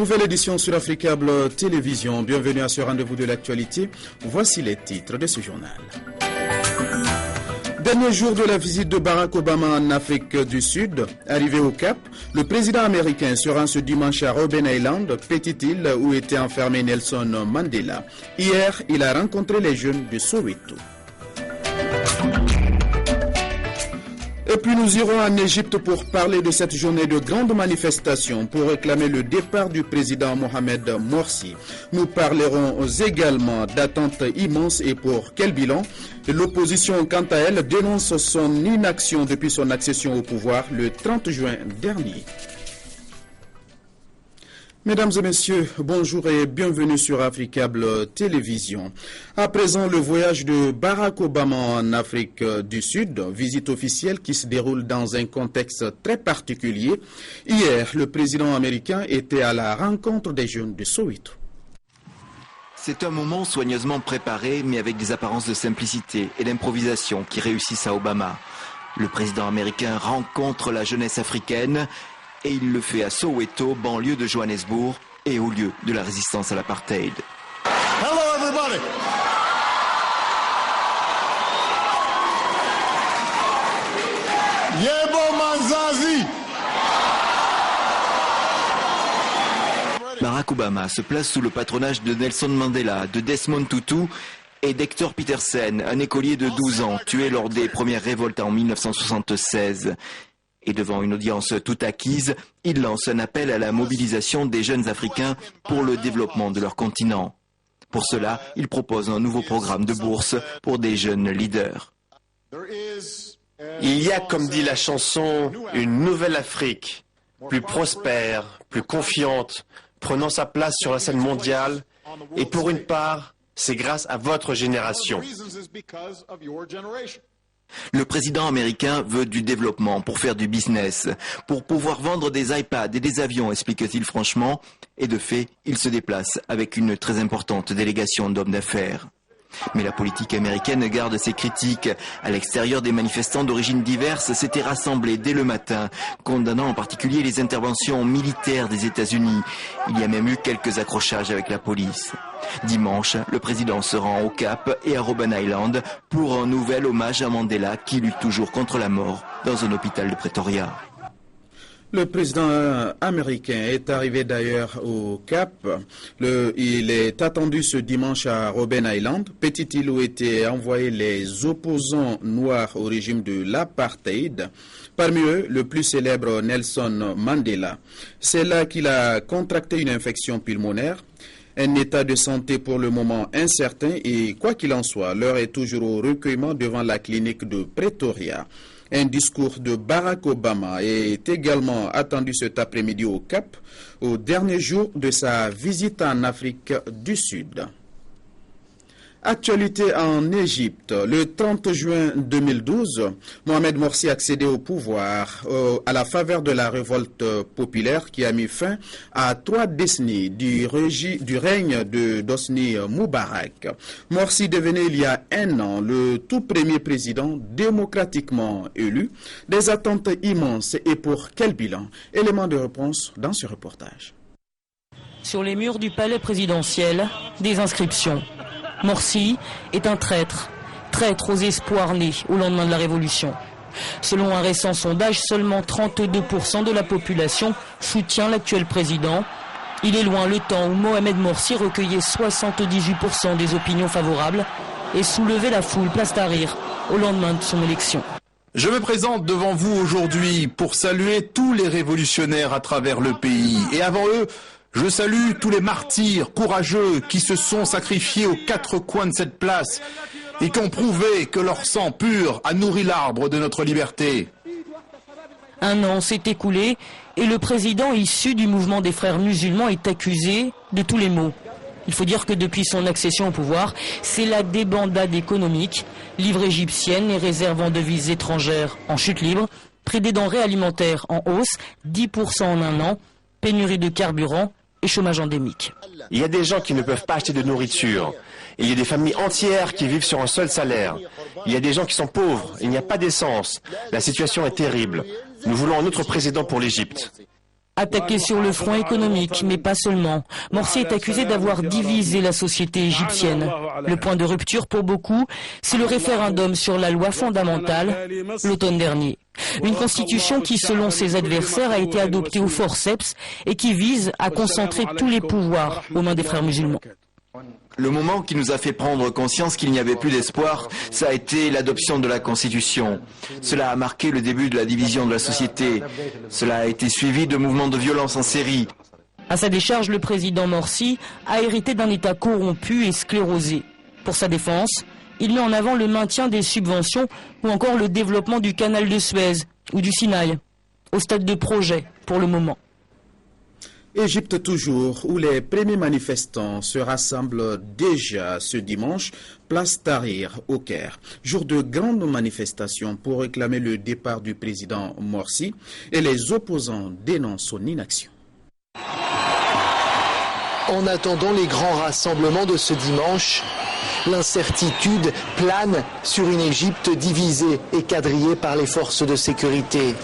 Nouvelle édition sur Africable Télévision. Bienvenue à ce rendez-vous de l'actualité. Voici les titres de ce journal. Dernier jour de la visite de Barack Obama en Afrique du Sud. Arrivé au Cap, le président américain se rend ce dimanche à Robben Island, petite île où était enfermé Nelson Mandela. Hier, il a rencontré les jeunes de Soweto. Et puis nous irons en Égypte pour parler de cette journée de grande manifestation pour réclamer le départ du président Mohamed Morsi. Nous parlerons également d'attentes immenses et pour quel bilan. L'opposition, quant à elle, dénonce son inaction depuis son accession au pouvoir le 30 juin dernier. Mesdames et messieurs, bonjour et bienvenue sur Africable Télévision. À présent, le voyage de Barack Obama en Afrique du Sud, visite officielle qui se déroule dans un contexte très particulier. Hier, le président américain était à la rencontre des jeunes de Soweto. C'est un moment soigneusement préparé, mais avec des apparences de simplicité et d'improvisation qui réussissent à Obama. Le président américain rencontre la jeunesse africaine et il le fait à Soweto, banlieue de Johannesburg, et au lieu de la résistance à l'apartheid. Hello everybody. Yebo Manzazi. Barack Obama se place sous le patronage de Nelson Mandela, de Desmond Tutu et d'Hector Petersen, un écolier de 12 ans, tué lors des premières révoltes en 1976. Et devant une audience toute acquise, il lance un appel à la mobilisation des jeunes Africains pour le développement de leur continent. Pour cela, il propose un nouveau programme de bourse pour des jeunes leaders. Il y a, comme dit la chanson, une nouvelle Afrique, plus prospère, plus confiante, prenant sa place sur la scène mondiale. Et pour une part, c'est grâce à votre génération. Le président américain veut du développement pour faire du business, pour pouvoir vendre des iPads et des avions, explique-t-il franchement. Et de fait, il se déplace avec une très importante délégation d'hommes d'affaires. Mais la politique américaine garde ses critiques. À l'extérieur, des manifestants d'origines diverses s'étaient rassemblés dès le matin, condamnant en particulier les interventions militaires des États-Unis. Il y a même eu quelques accrochages avec la police. Dimanche, le président se rend au Cap et à Robben Island pour un nouvel hommage à Mandela qui lutte toujours contre la mort dans un hôpital de Pretoria. Le président américain est arrivé d'ailleurs au Cap. Il est attendu ce dimanche à Robben Island, petite île où étaient envoyés les opposants noirs au régime de l'apartheid. Parmi eux, le plus célèbre Nelson Mandela. C'est là qu'il a contracté une infection pulmonaire. Un état de santé pour le moment incertain et quoi qu'il en soit, l'heure est toujours au recueillement devant la clinique de Pretoria. Un discours de Barack Obama est également attendu cet après-midi au Cap, au dernier jour de sa visite en Afrique du Sud. Actualité en Égypte. Le 30 juin 2012, Mohamed Morsi accédait au pouvoir à la faveur de la révolte populaire qui a mis fin à 3 décennies du règne d'Hosni Moubarak. Morsi devenait il y a 1 an le tout premier président démocratiquement élu. Des attentes immenses et pour quel bilan? Élément de réponse dans ce reportage. Sur les murs du palais présidentiel, des inscriptions. Morsi est un traître, traître aux espoirs nés au lendemain de la Révolution. Selon un récent sondage, seulement 32% de la population soutient l'actuel président. Il est loin le temps où Mohamed Morsi recueillait 78% des opinions favorables et soulevait la foule place Tahrir au lendemain de son élection. Je me présente devant vous aujourd'hui pour saluer tous les révolutionnaires à travers le pays. Et avant eux, je salue tous les martyrs courageux qui se sont sacrifiés aux 4 coins de cette place et qui ont prouvé que leur sang pur a nourri l'arbre de notre liberté. 1 an s'est écoulé et le président issu du mouvement des frères musulmans est accusé de tous les maux. Il faut dire que depuis son accession au pouvoir, c'est la débandade économique, livre égyptienne et réserves en devises étrangères en chute libre, prix des denrées alimentaires en hausse, 10% en 1 an, pénurie de carburant et chômage endémique. Il y a des gens qui ne peuvent pas acheter de nourriture. Il y a des familles entières qui vivent sur un seul salaire. Il y a des gens qui sont pauvres. Il n'y a pas d'essence. La situation est terrible. Nous voulons un autre président pour l'Égypte. Attaqué sur le front économique, mais pas seulement. Morsi est accusé d'avoir divisé la société égyptienne. Le point de rupture pour beaucoup, c'est le référendum sur la loi fondamentale l'automne dernier. Une constitution qui, selon ses adversaires, a été adoptée au forceps et qui vise à concentrer tous les pouvoirs aux mains des frères musulmans. Le moment qui nous a fait prendre conscience qu'il n'y avait plus d'espoir, ça a été l'adoption de la Constitution. Cela a marqué le début de la division de la société. Cela a été suivi de mouvements de violence en série. À sa décharge, le président Morsi a hérité d'un État corrompu et sclérosé. Pour sa défense, il met en avant le maintien des subventions ou encore le développement du canal de Suez ou du Sinaï, au stade de projet pour le moment. Égypte toujours, où les premiers manifestants se rassemblent déjà ce dimanche, place Tahrir au Caire. Jour de grandes manifestations pour réclamer le départ du président Morsi et les opposants dénoncent son inaction. En attendant les grands rassemblements de ce dimanche, l'incertitude plane sur une Égypte divisée et quadrillée par les forces de sécurité.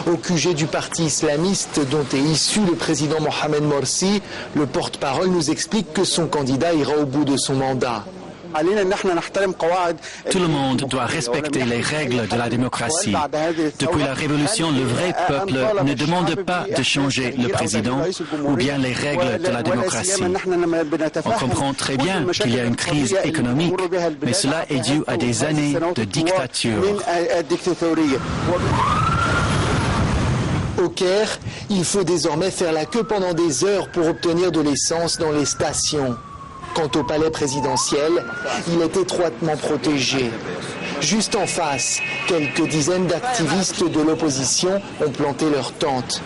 Au QG du parti islamiste dont est issu le président Mohamed Morsi, le porte-parole nous explique que son candidat ira au bout de son mandat. Tout le monde doit respecter les règles de la démocratie. Depuis la révolution, le vrai peuple ne demande pas de changer le président ou bien les règles de la démocratie. On comprend très bien qu'il y a une crise économique, mais cela est dû à des années de dictature. Au Caire, il faut désormais faire la queue pendant des heures pour obtenir de l'essence dans les stations. Quant au palais présidentiel, il est étroitement protégé. Juste en face, quelques dizaines d'activistes de l'opposition ont planté leurs tentes.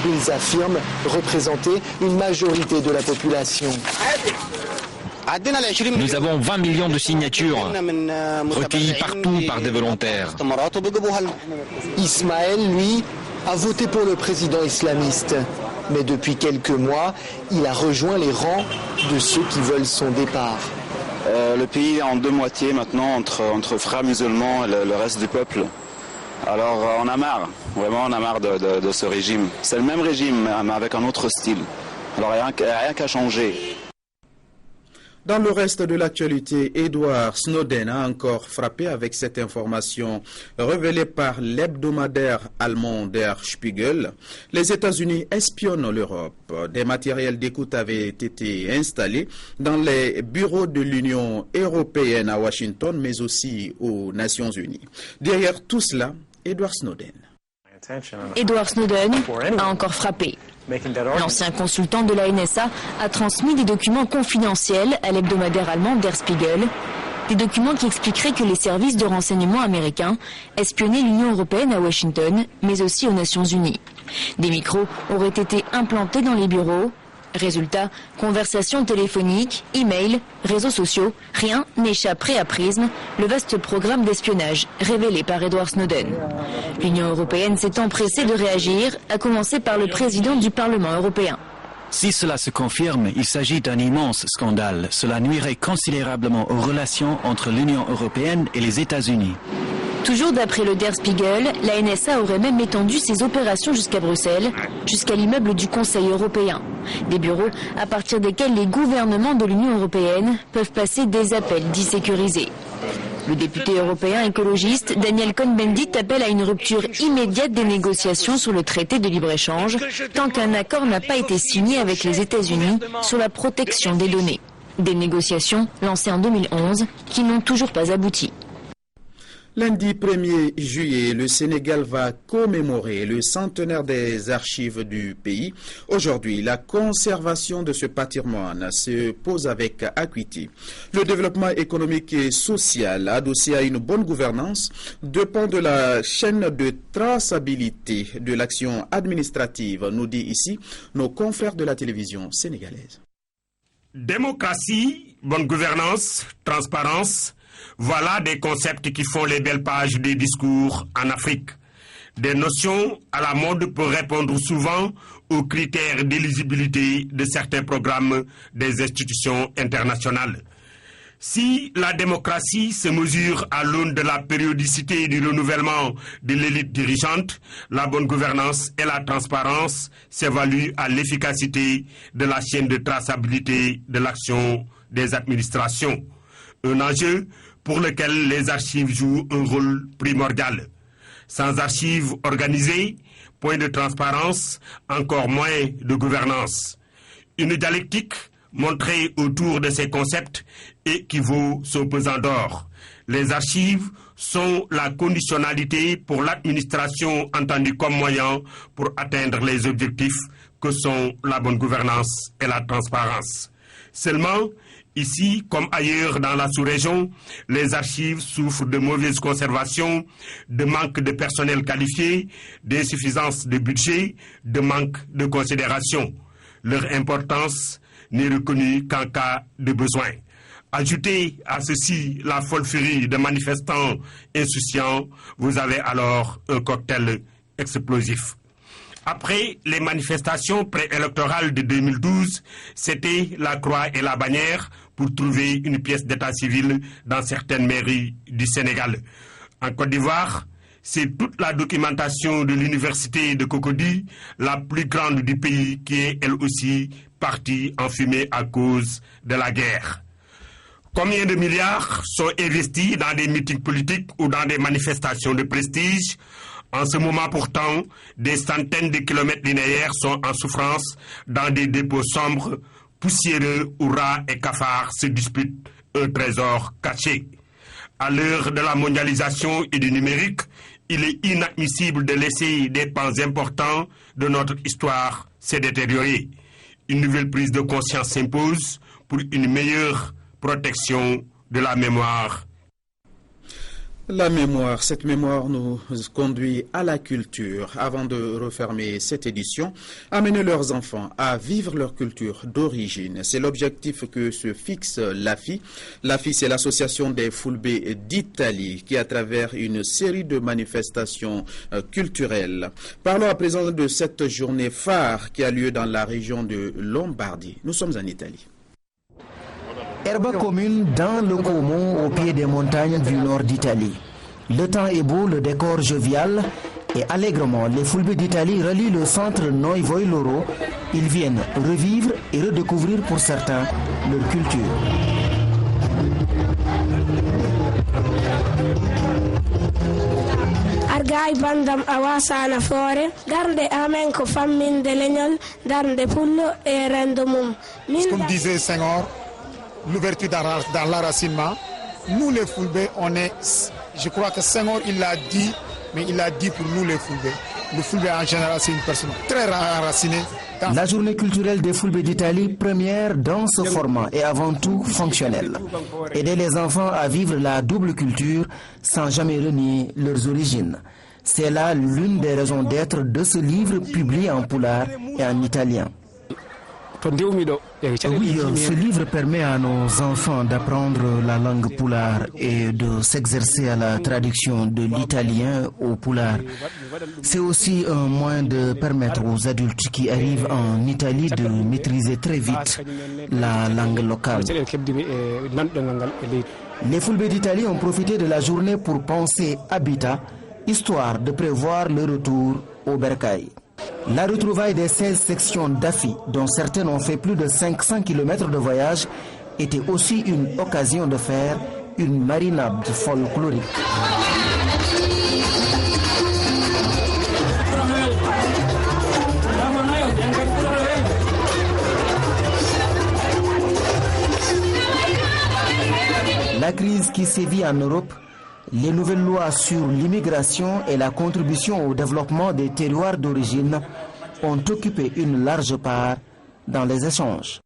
Ils affirment représenter une majorité de la population. Nous avons 20 millions de signatures recueillies partout par des volontaires. Ismaël, lui, a voté pour le président islamiste. Mais depuis quelques mois, il a rejoint les rangs de ceux qui veulent son départ. Le pays est en deux moitiés maintenant, entre frères musulmans et le reste du peuple. Alors on a marre, vraiment on a marre de ce régime. C'est le même régime, mais avec un autre style. Alors il n'y a rien qu'à changer. Dans le reste de l'actualité, Edward Snowden a encore frappé avec cette information révélée par l'hebdomadaire allemand Der Spiegel. Les États-Unis espionnent l'Europe. Des matériels d'écoute avaient été installés dans les bureaux de l'Union européenne à Washington, mais aussi aux Nations Unies. Derrière tout cela, Edward Snowden. Edward Snowden a encore frappé. L'ancien consultant de la NSA a transmis des documents confidentiels à l'hebdomadaire allemand Der Spiegel, des documents qui expliqueraient que les services de renseignement américains espionnaient l'Union européenne à Washington, mais aussi aux Nations Unies. Des micros auraient été implantés dans les bureaux. Résultat, conversations téléphoniques, e-mails, réseaux sociaux, rien n'échapperait à Prism, le vaste programme d'espionnage révélé par Edward Snowden. L'Union européenne s'est empressée de réagir, à commencer par le président du Parlement européen. Si cela se confirme, il s'agit d'un immense scandale. Cela nuirait considérablement aux relations entre l'Union européenne et les États-Unis. Toujours d'après le Der Spiegel, la NSA aurait même étendu ses opérations jusqu'à Bruxelles, jusqu'à l'immeuble du Conseil européen. Des bureaux à partir desquels les gouvernements de l'Union européenne peuvent passer des appels dits sécurisés. Le député européen écologiste Daniel Cohn-Bendit appelle à une rupture immédiate des négociations sur le traité de libre-échange, tant qu'un accord n'a pas été signé avec les États-Unis sur la protection des données. Des négociations lancées en 2011 qui n'ont toujours pas abouti. Lundi 1er juillet, le Sénégal va commémorer le centenaire des archives du pays. Aujourd'hui, la conservation de ce patrimoine se pose avec acuité. Le développement économique et social, adossé à une bonne gouvernance, dépend de la chaîne de traçabilité de l'action administrative, nous dit ici nos confrères de la télévision sénégalaise. Démocratie, bonne gouvernance, transparence. Voilà des concepts qui font les belles pages des discours en Afrique. Des notions à la mode pour répondre souvent aux critères d'éligibilité de certains programmes des institutions internationales. Si la démocratie se mesure à l'aune de la périodicité et du renouvellement de l'élite dirigeante, la bonne gouvernance et la transparence s'évaluent à l'efficacité de la chaîne de traçabilité de l'action des administrations. Un enjeu pour lequel les archives jouent un rôle primordial. Sans archives organisées, point de transparence, encore moins de gouvernance. Une dialectique montrée autour de ces concepts équivaut son pesant d'or. Les archives sont la conditionnalité pour l'administration entendue comme moyen pour atteindre les objectifs que sont la bonne gouvernance et la transparence. Seulement, ici, comme ailleurs dans la sous-région, les archives souffrent de mauvaise conservation, de manque de personnel qualifié, d'insuffisance de budget, de manque de considération. Leur importance n'est reconnue qu'en cas de besoin. Ajoutez à ceci la folle furie de manifestants insouciants, vous avez alors un cocktail explosif. Après les manifestations préélectorales de 2012, c'était la croix et la bannière pour trouver une pièce d'état civil dans certaines mairies du Sénégal. En Côte d'Ivoire, c'est toute la documentation de l'université de Cocody, la plus grande du pays, qui est elle aussi partie en fumée à cause de la guerre. Combien de milliards sont investis dans des meetings politiques ou dans des manifestations de prestige? En ce moment pourtant, des centaines de kilomètres linéaires sont en souffrance dans des dépôts sombres, poussiéreux où rats et cafards se disputent un trésor caché. À l'heure de la mondialisation et du numérique, il est inadmissible de laisser des pans importants de notre histoire se détériorer. Une nouvelle prise de conscience s'impose pour une meilleure protection de la mémoire. La mémoire, cette mémoire nous conduit à la culture. Avant de refermer cette édition, amener leurs enfants à vivre leur culture d'origine. C'est l'objectif que se fixe l'AFI. L'AFI, c'est l'association des Fulbe d'Italie qui, à travers une série de manifestations culturelles. Parlons à présent de cette journée phare qui a lieu dans la région de Lombardie. Nous sommes en Italie. Herbe commune dans le Como, au pied des montagnes du nord d'Italie. Le temps est beau, le décor jovial et allègrement, les Fulbe d'Italie relient le centre Noi-Voi-Loro. Ils viennent revivre et redécouvrir pour certains leur culture. Argai bandam awasa anafore, darde amenko fammin de legnol, darde pullo et rendomum. Comme disait Senghor, l'ouverture dans l'enracinement. Nous les Fulbe, on est, je crois que Senghor il l'a dit, mais il l'a dit pour nous les Fulbe. Le Fulbe en général c'est une personne très enracinée. La journée culturelle des Fulbe d'Italie, première dans ce format et avant tout fonctionnelle. Aider les enfants à vivre la double culture sans jamais renier leurs origines. C'est là l'une des raisons d'être de ce livre publié en pulaar et en italien. Oui, ce livre permet à nos enfants d'apprendre la langue pulaar et de s'exercer à la traduction de l'italien au pulaar. C'est aussi un moyen de permettre aux adultes qui arrivent en Italie de maîtriser très vite la langue locale. Les Fulbe d'Italie ont profité de la journée pour penser habitat, histoire de prévoir le retour au bercail. La retrouvaille des 16 sections d'AFI, dont certaines ont fait plus de 500 km de voyage, était aussi une occasion de faire une marinade folklorique. La crise qui sévit en Europe, les nouvelles lois sur l'immigration et la contribution au développement des terroirs d'origine ont occupé une large part dans les échanges.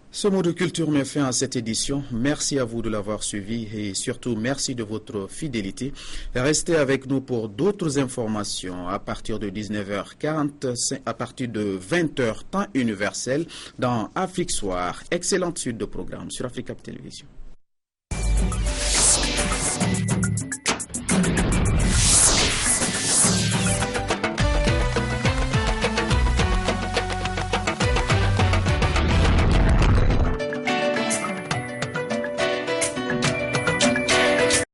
Ce mot de culture met fin à cette édition. Merci à vous de l'avoir suivi et surtout merci de votre fidélité. Restez avec nous pour d'autres informations à partir de 19h40, à partir de 20h temps universel dans Afrique Soir. Excellente suite de programmes sur Africa Télévision.